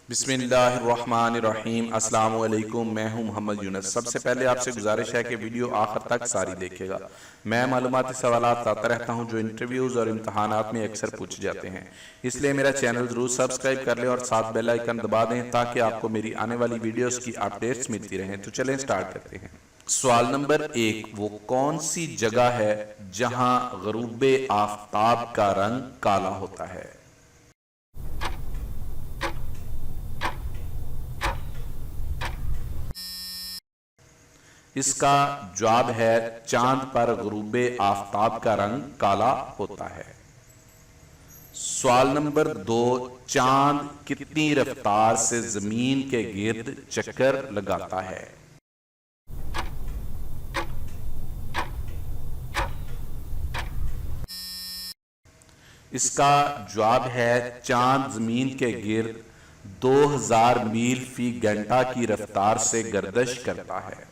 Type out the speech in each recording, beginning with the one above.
بسم اللہ الرحمن الرحیم۔ السلام علیکم، میں ہوں محمد یونس۔ سب سے پہلے آپ سے گزارش ہے کہ ویڈیو آخر تک ساری دیکھے گا۔ میں معلوماتی سوالات لاتا رہتا ہوں جو انٹرویوز اور امتحانات میں اکثر پوچھے جاتے ہیں، اس لیے میرا چینل ضرور سبسکرائب کر لیں اور ساتھ بیل آئیکن دبا دیں تاکہ آپ کو میری آنے والی ویڈیوز کی اپڈیٹس ملتی رہیں۔ تو چلیں سٹارٹ کرتے ہیں۔ سوال نمبر 1، وہ کون سی جگہ ہے جہاں غروب آفتاب کا رنگ کالا ہوتا ہے؟ اس کا جواب ہے چاند پر غروب آفتاب کا رنگ کالا ہوتا ہے۔ سوال نمبر 2، چاند کتنی رفتار سے زمین کے گرد چکر لگاتا ہے؟ اس کا جواب ہے چاند زمین کے گرد 2000 میل فی گھنٹہ کی رفتار سے گردش کرتا ہے۔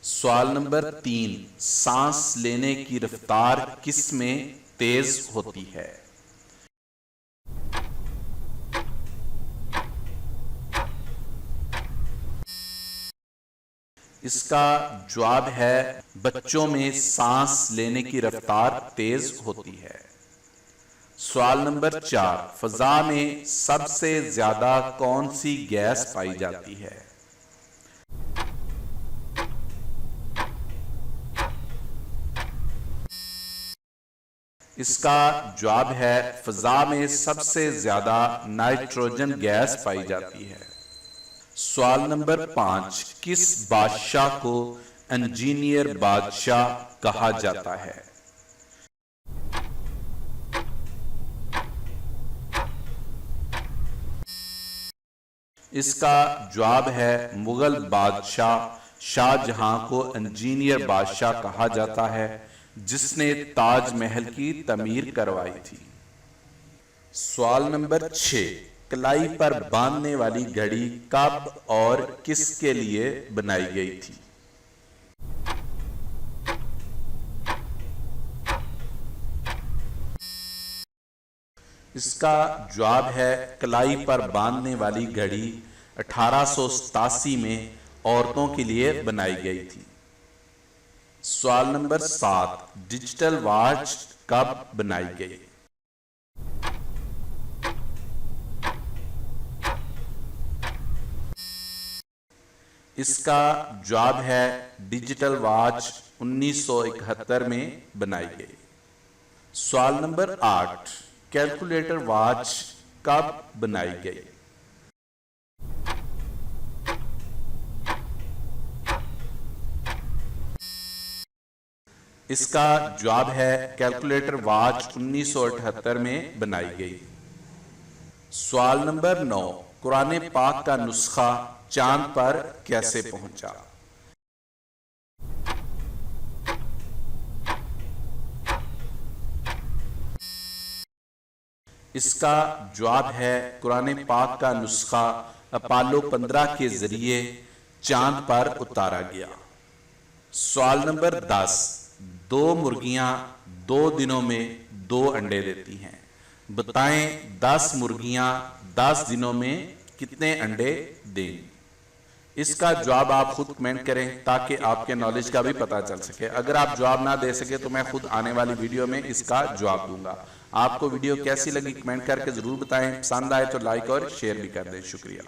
سوال نمبر 3، سانس لینے کی رفتار کس میں تیز ہوتی ہے؟ اس کا جواب ہے بچوں میں سانس لینے کی رفتار تیز ہوتی ہے۔ سوال نمبر 4، فضا میں سب سے زیادہ کون سی گیس پائی جاتی ہے؟ اس کا جواب ہے فضا میں سب سے زیادہ نائٹروجن گیس پائی جاتی ہے۔ سوال نمبر 5، کس بادشاہ کو انجینئر بادشاہ کہا جاتا ہے؟ اس کا جواب ہے مغل بادشاہ شاہ جہاں کو انجینئر بادشاہ کہا جاتا ہے، جس نے تاج محل کی تعمیر کروائی تھی۔ سوال نمبر 6، کلائی پر باندھنے والی گھڑی کب اور کس کے لیے بنائی گئی تھی؟ اس کا جواب ہے کلائی پر باندھنے والی گھڑی 1887 میں عورتوں کے لیے بنائی گئی تھی۔ سوال نمبر 7، ڈیجیٹل واچ کب بنائی گئی؟ اس کا جواب ہے ڈیجیٹل واچ 1971 میں بنائی گئی۔ سوال نمبر 8، کیلکولیٹر واچ کب بنائی گئی؟ اس کا جواب ہے کیلکولیٹر واچ 1978 میں بنائی گئی۔ سوال نمبر 9، قرآن پاک کا نسخہ چاند پر کیسے پہنچا؟ اس کا جواب ہے قرآن پاک کا نسخہ اپولو 15 کے ذریعے چاند پر اتارا گیا۔ سوال نمبر 10، 2 مرغیاں 2 دنوں میں 2 انڈے دیتی ہیں، بتائیں 10 مرغیاں 10 دنوں میں کتنے انڈے دیں گی؟ اس کا جواب آپ خود کمنٹ کریں تاکہ آپ کے نالج کا بھی پتہ چل سکے۔ اگر آپ جواب نہ دے سکے تو میں خود آنے والی ویڈیو میں اس کا جواب دوں گا۔ آپ کو ویڈیو کیسی لگی کمنٹ کر کے ضرور بتائیں، پسند آئے تو لائک اور شیئر بھی کر دیں۔ شکریہ۔